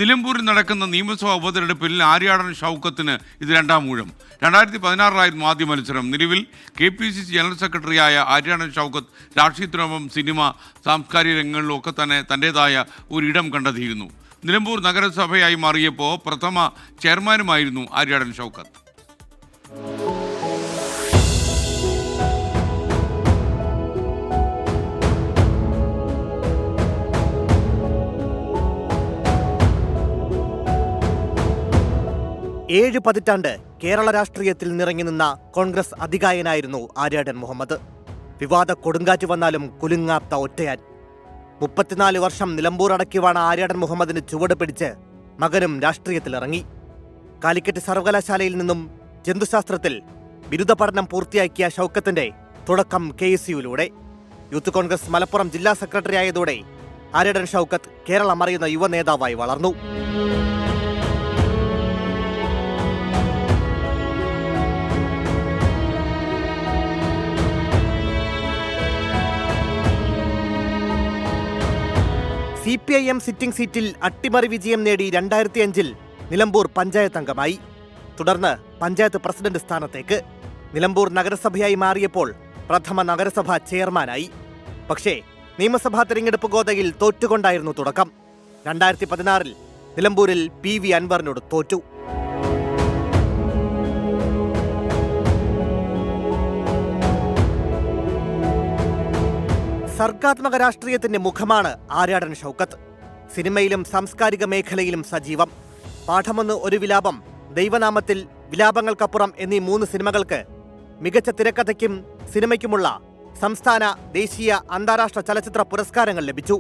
നിലമ്പൂരിൽ നടക്കുന്ന നിയമസഭാ ഉപതെരഞ്ഞെടുപ്പിൽ ആര്യാടൻ ഷൗക്കത്തിന് ഇത് രണ്ടാം ഊഴം. 2016 ആദ്യ മത്സരം. നിലവിൽ KPCC ജനറൽ സെക്രട്ടറിയായ ആര്യാടൻ ഷൗക്കത്ത് രാഷ്ട്രീയത്തിനൊപ്പം സിനിമ, സാംസ്കാരിക രംഗങ്ങളിലൊക്കെ തന്നെ തൻ്റേതായ ഒരിടം കണ്ടെത്തിയിരുന്നു. നിലമ്പൂർ നഗരസഭയായി മാറിയപ്പോൾ പ്രഥമ ചെയർമാനുമായിരുന്നു ആര്യാടൻ ഷൗക്കത്ത്. ഏഴ് പതിറ്റാണ്ട് കേരള രാഷ്ട്രീയത്തിൽ നിറങ്ങി നിന്ന കോൺഗ്രസ് അധികായനായിരുന്നു ആര്യാടൻ മുഹമ്മദ്. വിവാദ കൊടുങ്കാറ്റ് വന്നാലും കുലുങ്ങാത്ത ഒറ്റയാൻ. 34 വർഷം നിലമ്പൂർ അടക്കിവാണ ആര്യാടൻ മുഹമ്മദിന് ചുവട് പിടിച്ച് മകനും രാഷ്ട്രീയത്തിലിറങ്ങി. കാലിക്കറ്റ് സർവകലാശാലയിൽ നിന്നും ജന്തുശാസ്ത്രത്തിൽ ബിരുദ പഠനം പൂർത്തിയാക്കിയ ഷൗക്കത്തിന്റെ തുടക്കം KSUവിലൂടെ. യൂത്ത് കോൺഗ്രസ് മലപ്പുറം ജില്ലാ സെക്രട്ടറി ആയതോടെ ആര്യാടൻ ഷൗക്കത്ത് കേരളം അറിയുന്ന യുവ നേതാവായി വളർന്നു. CPIM സിറ്റിംഗ് സീറ്റിൽ അട്ടിമറി വിജയം നേടി 2005 നിലമ്പൂർ പഞ്ചായത്ത് അംഗമായി. തുടർന്ന് പഞ്ചായത്ത് പ്രസിഡന്റ് സ്ഥാനത്തേക്ക്. നിലമ്പൂർ നഗരസഭയായി മാറിയപ്പോൾ പ്രഥമ നഗരസഭാ ചെയർമാനായി. പക്ഷേ നിയമസഭാ തെരഞ്ഞെടുപ്പ് ഗോതയിൽ തോറ്റുകൊണ്ടായിരുന്നു തുടക്കം. 2016 നിലമ്പൂരിൽ PV അൻവറിനോട് തോറ്റു. സർഗാത്മക രാഷ്ട്രീയത്തിന്റെ മുഖമാണ് ആര്യാടൻ ഷൗക്കത്ത്. സിനിമയിലും സാംസ്കാരിക മേഖലയിലും സജീവം. പാഠമൊന്ന് ഒരു വിലാപം, ദൈവനാമത്തിൽ, വിലാപങ്ങൾക്കപ്പുറം എന്നീ 3 സിനിമകൾക്ക് മികച്ച തിരക്കഥയ്ക്കും സിനിമയ്ക്കുമുള്ള സംസ്ഥാന, ദേശീയ, അന്താരാഷ്ട്ര ചലച്ചിത്ര പുരസ്കാരങ്ങൾ ലഭിച്ചു.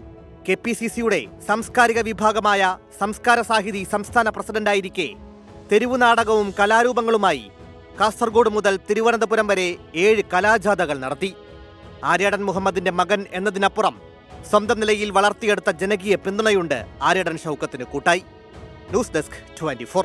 KPCCയുടെ സാംസ്കാരിക വിഭാഗമായ സംസ്കാര സാഹിതി സംസ്ഥാന പ്രസിഡന്റായിരിക്കെ തെരുവു നാടകവും കലാരൂപങ്ങളുമായി കാസർഗോഡ് മുതൽ തിരുവനന്തപുരം വരെ 7 കലാജാഥകൾ നടത്തി. ആര്യാടൻ മുഹമ്മദിന്റെ മകൻ എന്നതിനപ്പുറം സ്വന്തം നിലയിൽ വളർത്തിയെടുത്ത ജനകീയ പിന്തുണയുണ്ട് ആര്യാടൻ ഷൗക്കത്തിന് കൂട്ടായി. News desk 24.